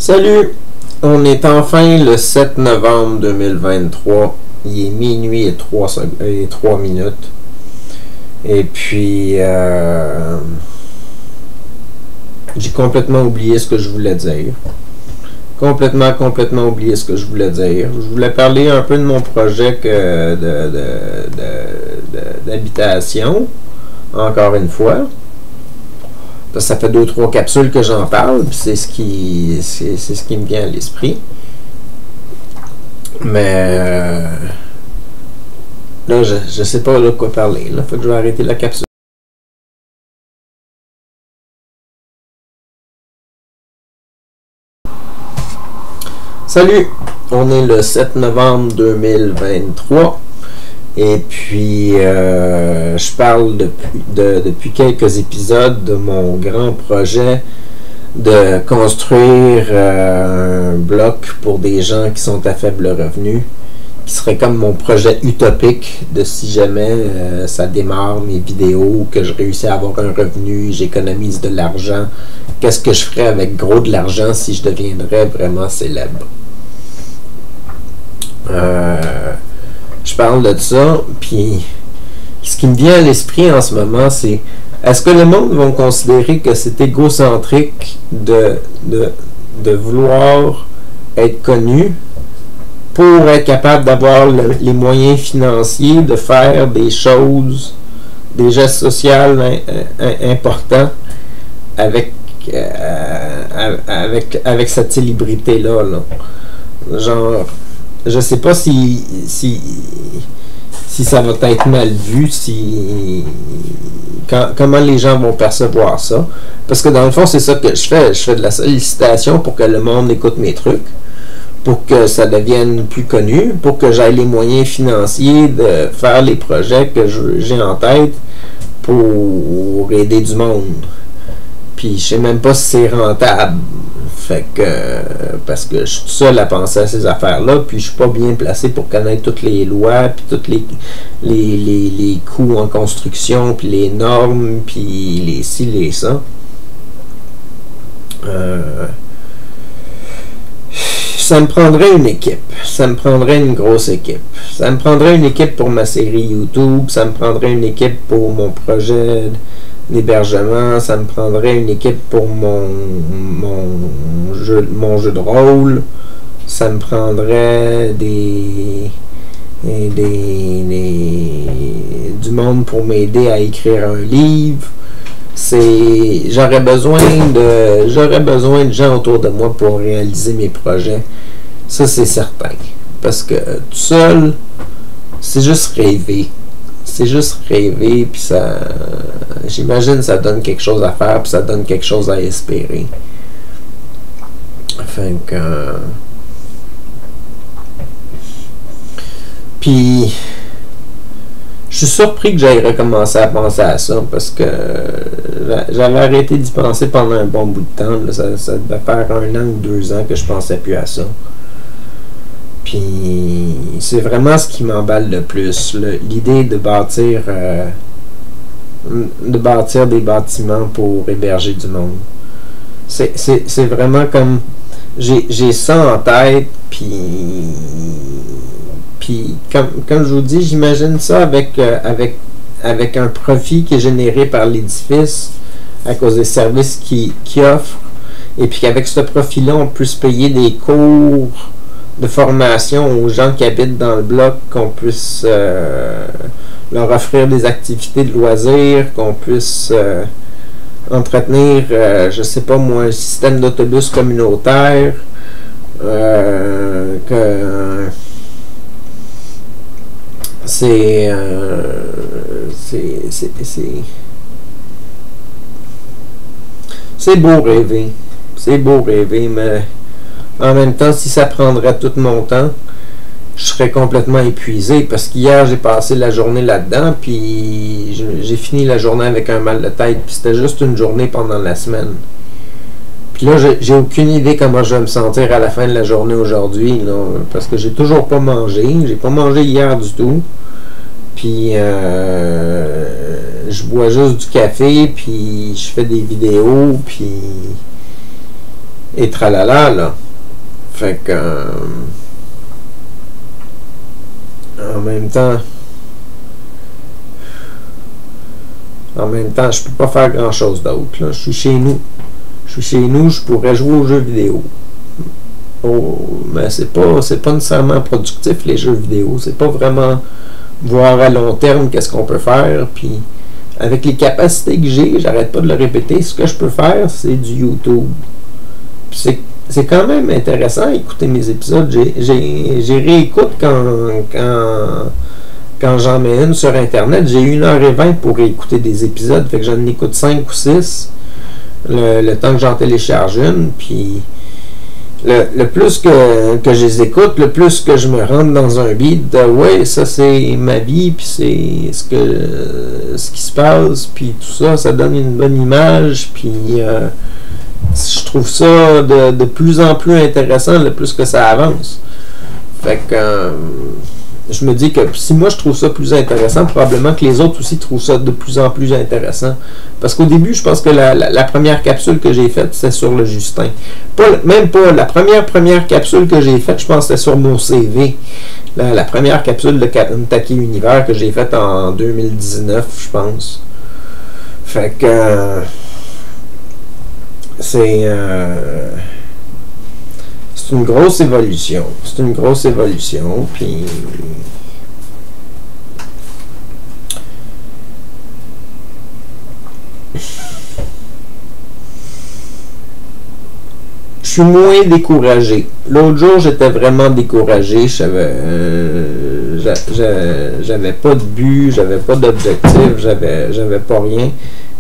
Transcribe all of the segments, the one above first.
Salut! On est enfin le 7 novembre 2023. Il est minuit et 3 minutes. Et puis, j'ai complètement oublié ce que je voulais dire. Complètement oublié ce que je voulais dire. Je voulais parler un peu de mon projet d'habitation, encore une fois. Parce que ça fait 2-3 capsules que j'en parle, puis c'est ce qui me vient à l'esprit. Mais là, je sais pas de quoi parler. Là, faut que je vais arrêter la capsule. Salut! On est le 7 novembre 2023. Et puis, je parle depuis quelques épisodes de mon grand projet de construire un bloc pour des gens qui sont à faible revenu, qui serait comme mon projet utopique de si jamais ça démarre mes vidéos, que je réussis à avoir un revenu, j'économise de l'argent. Qu'est-ce que je ferais avec gros de l'argent si je deviendrais vraiment célèbre? Je parle de ça, puis ce qui me vient à l'esprit en ce moment, c'est est-ce que le monde va considérer que c'est égocentrique de vouloir être connu pour être capable d'avoir les moyens financiers de faire des choses, des gestes sociaux importants avec cette célébrité-là, là. Genre, je sais pas si ça va être mal vu, comment les gens vont percevoir ça. Parce que dans le fond, c'est ça que je fais. Je fais de la sollicitation pour que le monde écoute mes trucs, pour que ça devienne plus connu, pour que j'aie les moyens financiers de faire les projets que j'ai en tête pour aider du monde. Puis je sais même pas si c'est rentable. Fait que parce que je suis tout seul à penser à ces affaires-là, puis je suis pas bien placé pour connaître toutes les lois, puis tous les coûts en construction, puis les normes, puis les ci, les ça. Ça me prendrait une équipe. Ça me prendrait une grosse équipe. Ça me prendrait une équipe pour ma série YouTube. Ça me prendrait une équipe pour mon projet d'hébergement. Ça me prendrait une équipe pour mon jeu de rôle. Ça me prendrait du monde pour m'aider à écrire un livre. J'aurais besoin de gens autour de moi pour réaliser mes projets. Ça, c'est certain. Parce que tout seul, c'est juste rêver. C'est juste rêver, puis ça, j'imagine, ça donne quelque chose à faire, puis ça donne quelque chose à espérer. Enfin que, puis, je suis surpris que j'aille recommencer à penser à ça, parce que j'avais arrêté d'y penser pendant un bon bout de temps. Là, ça devait faire 1 an ou 2 ans que je pensais plus à ça. Puis c'est vraiment ce qui m'emballe le plus, l'idée de bâtir des bâtiments pour héberger du monde. C'est vraiment comme j'ai ça en tête, puis comme je vous dis, j'imagine ça avec un profit qui est généré par l'édifice à cause des services qu'il offre, et puis qu'avec ce profit-là, on puisse payer des cours de formation aux gens qui habitent dans le bloc, qu'on puisse leur offrir des activités de loisirs, qu'on puisse entretenir, je sais pas moi, un système d'autobus communautaire, que c'est beau rêver. C'est beau rêver, mais en même temps, si ça prendrait tout mon temps, je serais complètement épuisé, parce qu'hier, j'ai passé la journée là-dedans, puis j'ai fini la journée avec un mal de tête, puis c'était juste une journée pendant la semaine. Puis là, j'ai aucune idée comment je vais me sentir à la fin de la journée aujourd'hui, là, parce que j'ai toujours pas mangé. J'ai pas mangé hier du tout. Puis je je bois juste du café, puis je fais des vidéos, puis et tralala, là. Fait que en même temps, je peux pas faire grand chose d'autre, là. Je suis chez nous, je pourrais jouer aux jeux vidéo. Mais c'est pas nécessairement productif, les jeux vidéo. C'est pas vraiment voir à long terme qu'est-ce qu'on peut faire. Puis avec les capacités que j'ai, j'arrête pas de le répéter, ce que je peux faire, c'est du YouTube. Puis c'est quand même intéressant écouter mes épisodes. J'ai réécoute quand j'en mets une sur Internet. J'ai 1h20 pour réécouter des épisodes. Fait que j'en écoute 5 ou 6 le temps que j'en télécharge une. Puis le plus que je les écoute, le plus que je me rentre dans un beat de ouais, ça c'est ma vie, puis c'est ce qui se passe, puis tout ça, ça donne une bonne image, puis je trouve ça de plus en plus intéressant le plus que ça avance. Fait que je me dis que si moi je trouve ça plus intéressant, probablement que les autres aussi trouvent ça de plus en plus intéressant. Parce qu'au début, je pense que la première capsule que j'ai faite, c'est sur le Justin. Même pas la première capsule que j'ai faite, je pense que c'était sur mon CV. La première capsule de Kentucky Univers que j'ai faite en 2019, je pense. Fait que c'est une grosse évolution. C'est une grosse évolution, puis je suis moins découragé. L'autre jour, j'étais vraiment découragé. J'avais pas de but, j'avais pas d'objectif, j'avais pas rien.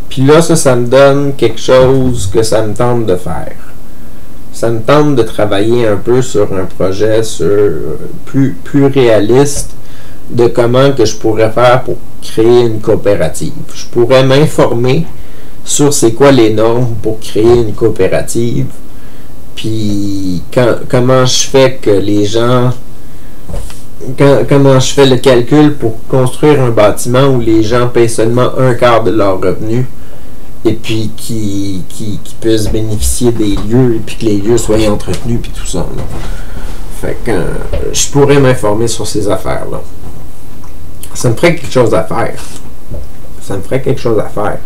Puis là, ça me donne quelque chose que ça me tente de faire. Ça me tente de travailler un peu sur un projet plus réaliste de comment que je pourrais faire pour créer une coopérative. Je pourrais m'informer sur c'est quoi les normes pour créer une coopérative, puis comment je fais que les gens... Comment je fais le calcul pour construire un bâtiment où les gens payent seulement un quart de leur revenu, et puis qui puissent bénéficier des lieux, et puis que les lieux soient entretenus, puis tout ça. Là. Fait que je pourrais m'informer sur ces affaires-là. Ça me ferait quelque chose à faire. Ça me ferait quelque chose à faire.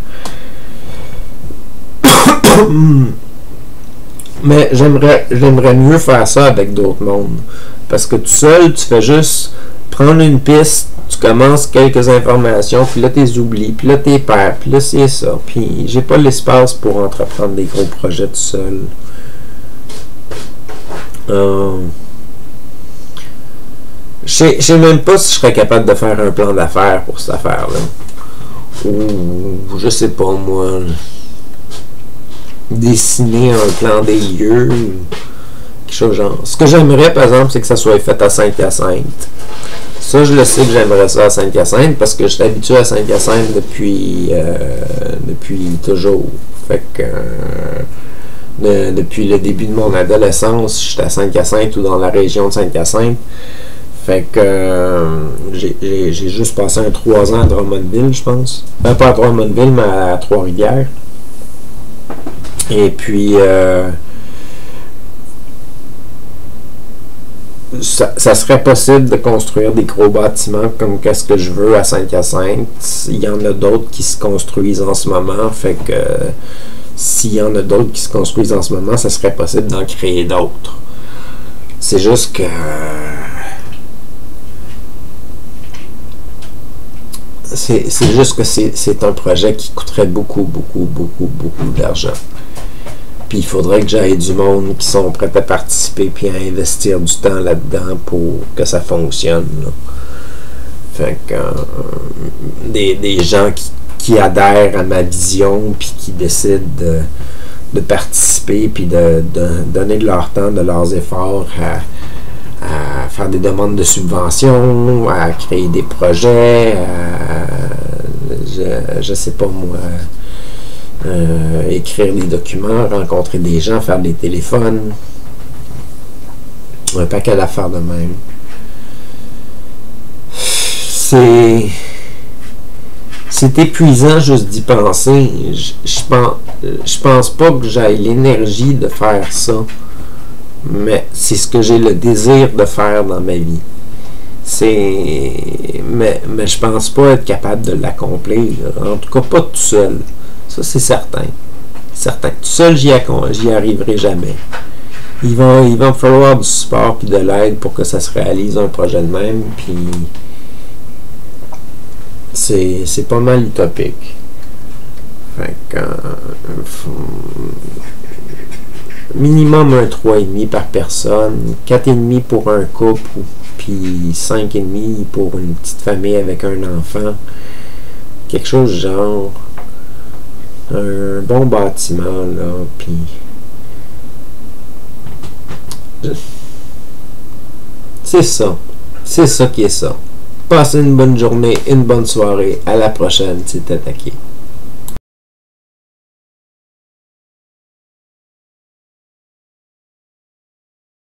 Mais j'aimerais mieux faire ça avec d'autres mondes. Parce que tout seul, tu fais juste prendre une piste, tu commences quelques informations, puis là, tu les oublies, puis là, tu les perds, puis là, c'est ça. Puis j'ai pas l'espace pour entreprendre des gros projets tout seul. Je sais même pas si je serais capable de faire un plan d'affaires pour cette affaire-là. Ou, je sais pas, moi, dessiner un plan des lieux, quelque chose genre. Ce que j'aimerais, par exemple, c'est que ça soit fait à Saint-Hyacinthe. Ça, je le sais que j'aimerais ça à Saint-Hyacinthe parce que je suis habitué à Saint-Hyacinthe depuis toujours. Fait que depuis le début de mon adolescence, j'étais à Saint-Hyacinthe ou dans la région de Saint-Hyacinthe. Fait que j'ai juste passé 3 ans à Drummondville, je pense. Pas à Drummondville, mais à Trois-Rivières. Et puis ça serait possible de construire des gros bâtiments comme qu'est-ce que je veux à Saint-Hyacinthe. Il y en a d'autres qui se construisent en ce moment. Fait que s'il y en a d'autres qui se construisent en ce moment, ça serait possible d'en créer d'autres. C'est juste que c'est un projet qui coûterait beaucoup d'argent. Puis il faudrait que j'aille du monde qui sont prêts à participer puis à investir du temps là-dedans pour que ça fonctionne. Là. Fait que des gens qui adhèrent à ma vision puis qui décident de participer puis de donner de leur temps, de leurs efforts à faire des demandes de subventions, à créer des projets, je sais pas moi, écrire des documents, rencontrer des gens, faire des téléphones, un paquet d'affaires de même. c'est épuisant juste d'y penser. Je pense pas que j'aille l'énergie de faire ça, mais c'est ce que j'ai le désir de faire dans ma vie. Mais je pense pas être capable de l'accomplir. En tout cas, pas tout seul. Ça, c'est certain. Certain. Tout seul, j'y arriverai jamais. Il va me falloir du support et de l'aide pour que ça se réalise un projet de même. Puis c'est pas mal utopique. Fait que, minimum un 3,5 par personne, 4,5 pour un couple, puis 5,5 pour une petite famille avec un enfant. Quelque chose du genre. Un bon bâtiment, là, puis c'est ça. C'est ça qui est ça. Passez une bonne journée, une bonne soirée. À la prochaine, c'est Attaqué.